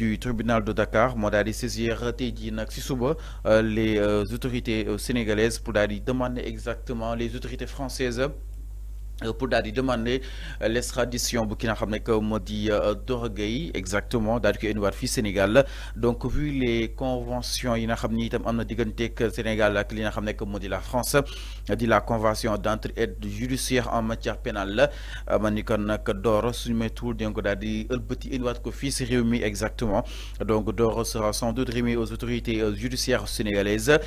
du tribunal de Dakar moo daal di saisir tey jii nag si suba les autorités sénégalaises pour daal di demander exactement les autorités françaises pour daal di demander l'extradition bu ki nga xam ne que moo di Doro Gueye exactement daal di koy indiwaat fii Sénégal donc vu les conventions yi nga xam ni itam am na digganteeg Sénégal ak li nga xam ne que moo di la France di la convention d'entraide judiciaire en matière pénale man ni kon nag Doro suñu méttuwul dinañ ko daal di ëlbati indiwaat ko fii si réew mi exactement donc Doro sera sans doute remis aux autorités judiciaires sénégalaises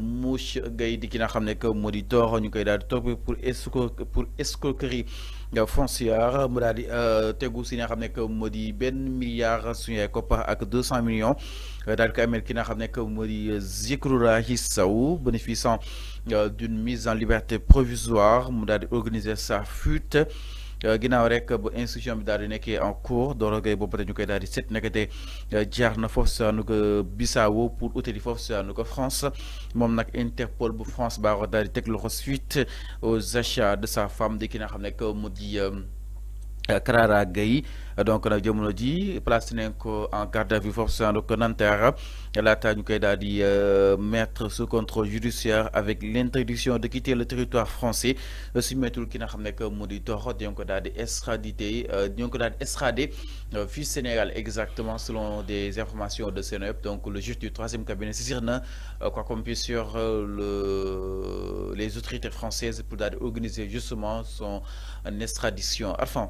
Mouche Gueye di ki nga xam ne que moo di Doro ñu koy daal di topp pour escroquerie foncière mu daal di tegu si nga xam ne que moo di $1 suñu ay koppar ak 200 millions daal di ko amel ki nga xam ne que moo di Zikroulahi Sow bénéficiant d'une mise en liberté provisoire mu daal di organiser sa fuite ginnaaw rek bu instruction bi daal di nekkee en cours Doro Gueye boobu ñu koy daal di seet nekkate jaar na foofu sa nu ko Bissau pour utali foofu sa nu ko France moom nag Interpol bu France baa daal di teg loxo suite aux achats de sa femme di ki nga xam ne que mu di Clara Gueye donc nag jamono ji placé nañ ko en garde à vue foofu sa nu ko Nanterre laata ñu koy daal di mettre sous contrôle judiciaire avec l'interdiction de quitter le territoire français su mettul ki nga xam ne que mu di Doro dinañ ko daal di extradité dinañ ko daal di extradé fii Sénégal exactement selon des informations de Seneweb donc le juge du troisième cabinet saisir na quoi qu'on puisse sur les autorités françaises pour daal di organiser justement son extradition enfin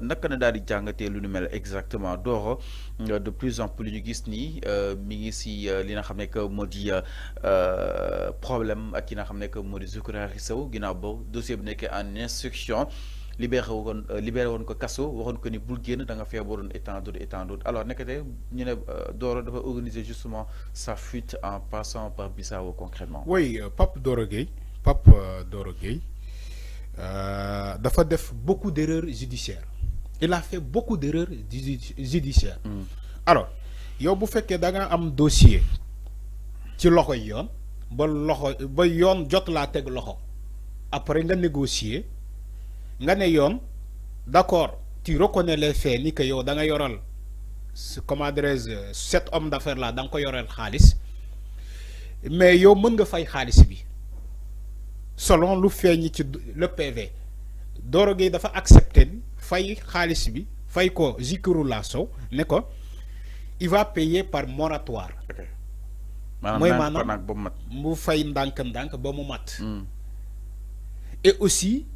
naka na daal di jàngatee lu nu mel exactement Doro de plus en plus ñu gis ni mi ngi si li nga xam ne que moo di problème ak ki nga xam ne que moo di Zikroulahi Sow ginnaaw boobu dossier bi nekkee en instruction libéré woon ko kaso waxoon ko ni bul génn da nga feebaroon et tant d'autres alors nekkate ñu ne Doro dafa organiser justement sa fuite en passant par Bissau concrètement. Oui, Pape Doro Gueye dafa def beaucoup d'erreurs judiciaires. Il a fait beaucoup d'erreurs judiciaires. Alors yow bu fekkee da nga am dossier ci loxo yoon ba yoon jot laa teg loxo après nga négocier nga ne yoon d'accord tu reconnais les faits ni que yow da nga yoral comment dirais-je cet homme d'affaires là da nga ko yoral xaalis mais yow mën nga fay xaalis bi selon lu feeñ ci le PV Doro Gueye dafa accepter fay xaalis bi fay ko Zikroulahi Sow ne ko il va payer par moratoire. mooy maanaam mu fay ndànk-ndànk ba mu mat. Et aussi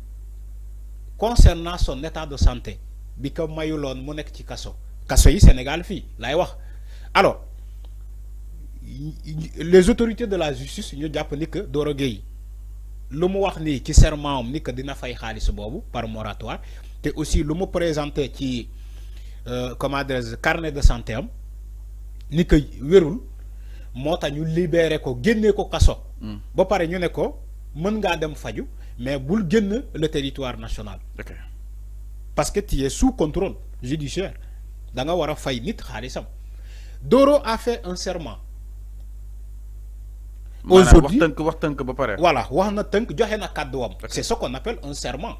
concernant son état de santé bi ko mayuloon mu nekk ci kaso yi Sénégal fii lay wax alors les autorités de la justice ñu jàpp ni que Doro Gueye lu mu wax nii ci serment am ni que dina fay xaalis boobu par moratoire te aussi lu mu présenté ci comment dirais-je carnet de santé am ni que wérul moo tax ñu libéré ko génnee ko kaso. ba pare ñu ne ko mën ngaa dem faju mais bul génn le territoire national. Parce que tu es sous contrôle judiciaire da nga war a fay nit xaalisam. Doro a fait un serment. Aujourd'hui wax tënk ba pare. voilà wax na tënk joxe na kàdduwam. C'est ce qu'on appelle un serment.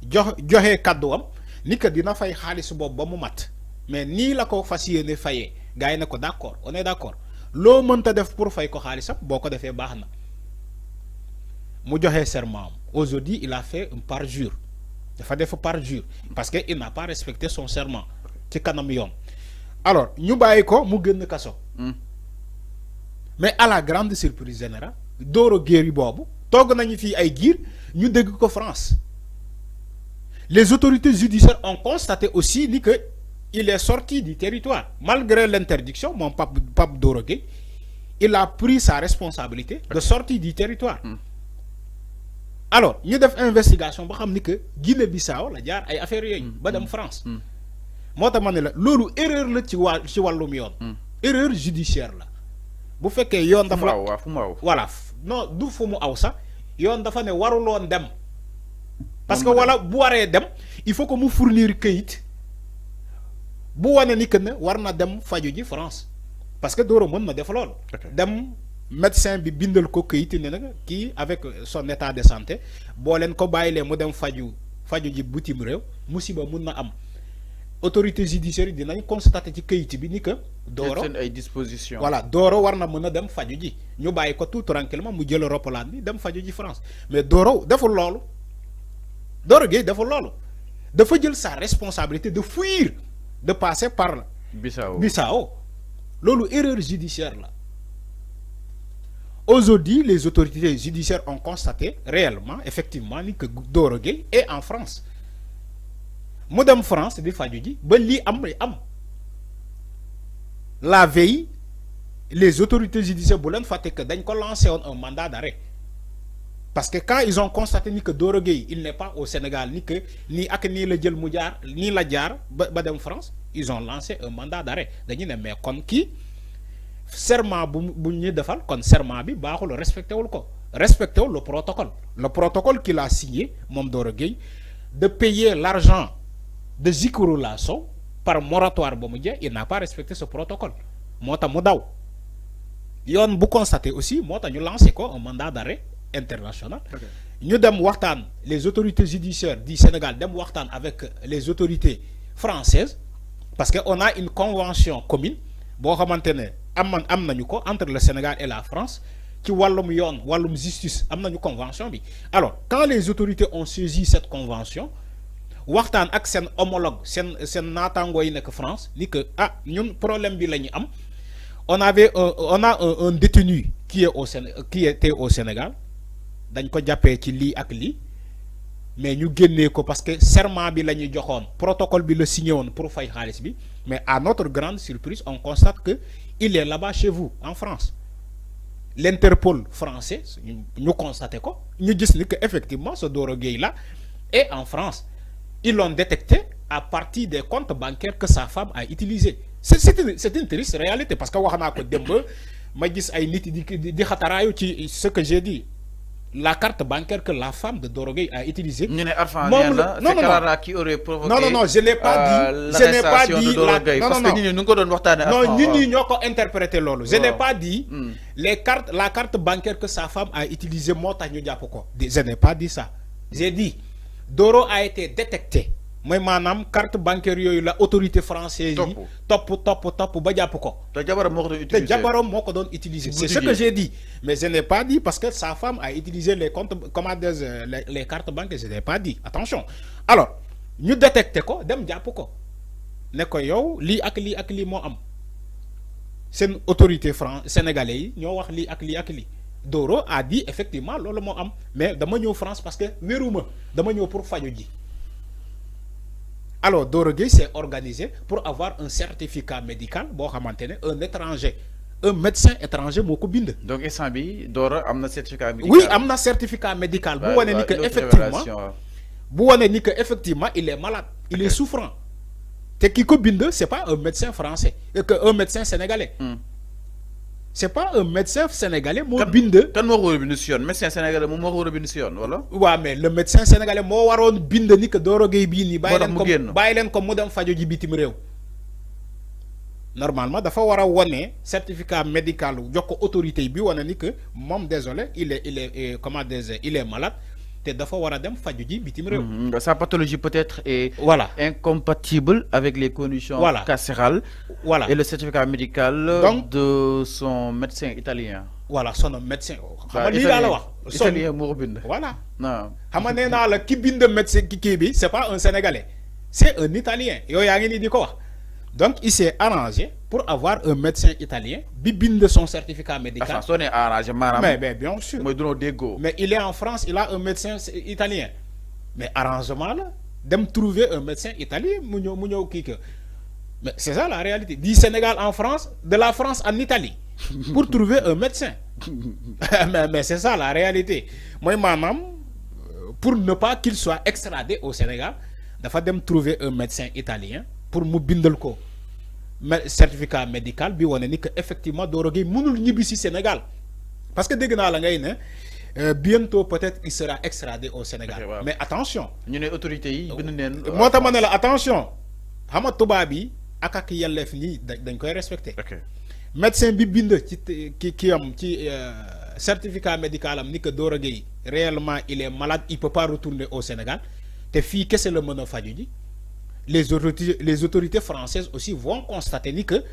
joxe kàdduwam ni que dina fay xaalis boobu ba mu mat mais nii la ko fas yéene fayee gars yi ne ko d'accord on est d'accord loo mënta def pour fay ko xaalisam boo ko defee baax na mu joxe serment am. Aujourd'hui il a fait un parjure dafa def parjure parce que il n'a pas respecté son serment ci kanam yoon alors ñu bàyyi ko mu génn kaso. Mais à la grande surprise générale Doro Gueye boobu toog nañu fii ay giir ñu dégg ko France. Les autorités judiciaires ont constaté aussi ni que il est sorti du territoire malgré l'interdiction mon Pape Doro Gueye il a pris sa responsabilité de sortir du territoire. Alors ñu def investigation ba xam ni que Guinée-Bissau la jaar ay affaires yooyu ba dem France. moo tax ma ne la loolu erreur la ci wàllum yoon. Erreur judiciaire la bu fekkee yoon dafa voilà non du fu mu aw sax yoon dafa ne waruloon dem. Parce que wala bu waree dem il faut que mu fournir këyit bu wane ni que ne war na dem faju ji France parce que Doro mën na def lool. dem médecin bi bindal ko këyit ne nag kii avec son état de santé boo leen ko bàyyilee mu dem faju ji bitim réew musiba mun na am autorité judiciaire dinañ constater ci kayit bi ni que Doro ay dispositions. voilà Doro war na mën dem faju ji ñu bàyyi ko tout tranquillement mu jël roppalaan bi dem faju ji France mais Doro deful loolu Doro Gueye deful loolu dafa jël sa responsabilité de fuir de passer par Bissau loolu erreur judiciaire là. Aujourd'hui, les autorités judiciaires ont constaté réellement, effectivement, que Doro Gueye est en France. Madame France, de Fadjoudi, la veille, les autorités judiciaires ont lancé un mandat d'arrêt. Parce que quand ils ont constaté que Doro Gueye, il n'est pas au Sénégal, ni le Djel Moudjar, ni la Djar, Madame France, ils ont lancé un mandat d'arrêt. Mais comme qui serment bu ñu defal kon serment bi baaxul respecté le protocole qu'il a signé mom Doro Gueye de payer l'argent de Zikirou Lasso par moratoire ba mu jeex il n'a pas respecté ce protocole motax mu daw yoon bu constaté aussi motax ñu lancé ko un mandat d'arrêt international ñu dem waxtaan les autorités judiciaires du Sénégal dem waxtaan avec les autorités françaises parce que on a une convention commune bo xamantene am nañu ko entre le Sénégal et la France ci walum yoon walum justice am nañu convention bi alors quand les autorités ont saisi cette convention waxtaan ak sen homologue sen natango yi nek France ni que ñun problème bi lañu am on a un détenu qui était au Sénégal dañ ko jappé ci li ak li mais ñu génné ko parce que serment bi lañu joxone protocole bi le signé won pour fay xaliss bi mais à notre grande surprise on constate que il est là-bas chez vous en France. L'Interpol français nous constatons quoi, nous disons que effectivement ce Doro Gueye là est en France. Ils l'ont détecté à partir des comptes bancaires que sa femme a utilisés. C'est une triste réalité parce que waxana ko demb ma gis ay nit di xatarayu ci ce que j'ai dit. La carte bancaire que la femme de Doro Gueye a utilisée. C'est Karara qui aurait provoqué. Non, je n'ai pas dit. Je n'ai pas dit. Parce que nous interprété lolo. Je n'ai pas dit la carte bancaire que sa femme a utilisée. Je n'ai pas dit ça. J'ai dit Doro a été détecté. Moi, madame, carte bancaire, la autorité française, top, ba japp ko. Utiliser. C'est ce que j'ai dit. Mais je n'ai pas dit parce que sa femme a utilisé les comptes, les cartes bancaires. Je n'ai pas dit. Attention. Alors, nous détectons ko, dem japp ko. Ne ko yow, li ak li mo am. C'est une autorité sénégalaise, ñoo wax li ak li. Doro a dit effectivement lolu mo am. Mais dama ñëw France parce que wéruma, dama ñëw pour faju ji. Alors, Doro Gueye s'est organisé pour avoir un certificat médical, un étranger, un médecin étranger, Mokubinde. Donc, Doro a un certificat médical. Oui, il a un certificat médical. Effectivement, il est malade, il est souffrant. Tekiko Binde, ce n'est pas un médecin français, un médecin sénégalais. C'est pas un médecin sénégalais, moi binde. Quand moi le médecin sénégalais, moi voilà. Ouais, mais le médecin sénégalais, moi waron binde ni que Doro Gueye bi ni bàyyi comme modem fajo ji bitim rew. Normalement, dafa wara woné certificat médical jox ko autorité bi woné ni que mom désolé, il est malade. Sa pathologie peut-être est incompatible avec les conditions carcérales et le certificat médical de son médecin italien. Voilà, son médecin. Italien Mourbinde. Voilà. C'est pas un Sénégalais, c'est un Italien. Donc il s'est arrangé pour avoir un médecin italien qui binde son certificat médical. Mais bien sûr. Mais il est en France, il a un médecin italien. Mais arrangement là, de trouver un médecin italien, mais c'est ça la réalité. Du Sénégal en France, de la France en Italie, pour trouver un médecin. mais c'est ça la réalité. Moi, maman, pour ne pas qu'il soit extradé au Sénégal, il faut trouver un médecin italien pour mu bindal ko certificat médical bi woné ni que effectivement Doro Gueye mënul ñibbi ci Sénégal parce que dégg naa la ngay né bientôt peut-être il sera extradé au Sénégal. Okay, wow. Mais attention ñu né autorité yi bind neen moo mané la attention xama tubaab bi ak yelleef ni dañ koy respecter. Okay. Médecin bi bind ci ki am ci certificat médical am ni que Doro Gueye réellement il est malade, il peut pas retourner au Sénégal té fi kessé le mëna faju ji. les autorités françaises aussi vont constater ni que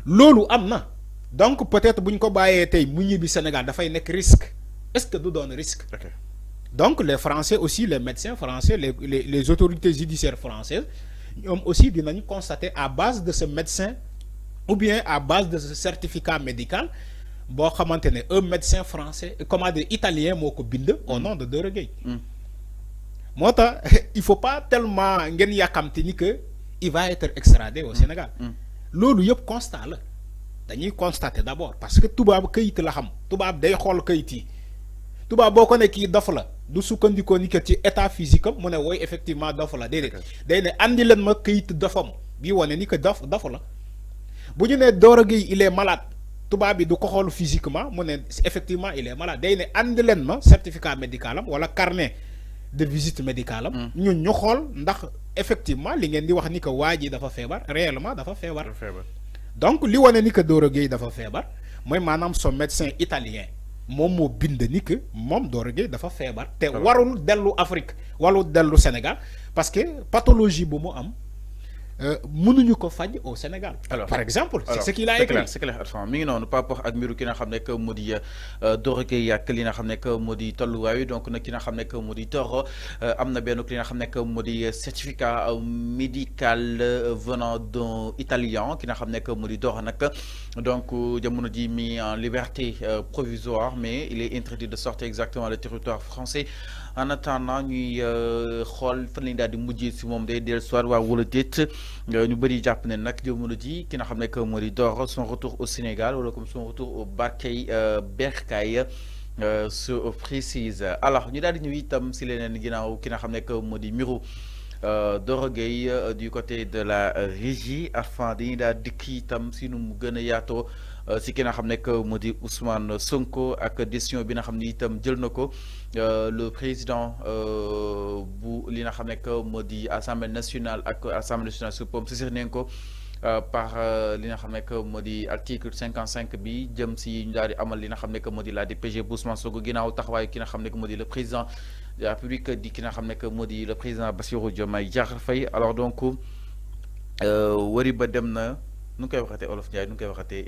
lolu amna. Donc peut-être buñ ko bayé tay mu ñibi Sénégal da fay nek risque. Est-ce que nous donne risque? Okay. Donc les Français aussi, les médecins français, les autorités judiciaires françaises ont aussi dû constater à base de ce médecin ou bien à base de ce certificat médical, bon, un médecin français, comment dire, italien, au nom de Dorogueye. Moi, il ne faut pas tellement que il va être extradé au Sénégal. Lolu yop constat la. Dañuy constater d'abord parce que tubaab keuyit la xam tubaab day xol keuyit yi tubaab boko ne ki dof la du sukkandiko ni ke ci état physique am mu ne woy effectivement dof la dédé day ne andi len ma keuyit dofam bi woné ni que dof la bu ñu né Dorogueye il est malade tubaab bi du ko xol physiquement mu ne effectivement il est malade day ne andi len ma certificat médical am wala carnet de visite médicale am ñun ñu xol ndax effectivement li ngeen di wax ni que waji dafa fébar réellement dafa fébar. Donc li wane ni que Dorogueye dafa feebar mooy maanaam son médecin italien moom moo bind ni que moom Dorogueye dafa feebar te warul dellu Afrique warul dellu Sénégal parce que pathologie bu mu am mënuñu ko faj au Sénégal. Alors, par exemple c'est ce qu'il a écrit. C'est clair mi ngi noonu par rapport ak mbiru ki nga xam ne que moo di Dorogueye ak li nga xam ne que moo di tolluwaay donc nag ki nga xam ne que moo di Doro am na benn li nga xam ne que moo di certificat médical venant d'un italien ki nga xam ne que moo di Doro nag donc jamono ji mis en liberté provisoire mais il est interdit de sortir exactement le territoire français en attendant ñuy xool fan lañu daal di mujjee si moom day dellu soir waa wala déet ñu bëri jàpp ne nag jamono ji ki nga xam ne que moo di Doro son retour au Sénégal wala comme son retour au Bercail se précise. Alors ñu daal di ñëw itam si leneen ginnaaw ki nga xam ne que moo di mbiru Dorogueye du côté de la régie afin dañuy daal dikk itam si nu mu gën a yaatoo si ki nga xam ne que moo di Ousmane Sonko ak décision bi nga xam ne itam jël na ko le président bu li nga xam ne que moo di assemblée nationale ak assemblée nationale su pom saisir nañ ko par li nga xam ne que moo di article 55 bi jëm si ñu daal di amal li nga xam ne que moo di la DPG bu Ousmane Sonko ginnaaw taxawaayu ki nga xam ne que moo di le président de la République di ki nga xam ne que moo di le président Bassirou Diomaye Diakhar Faye alors donc wari ba dem na nu koy waxatee Olof Ndiaye nu koy waxatee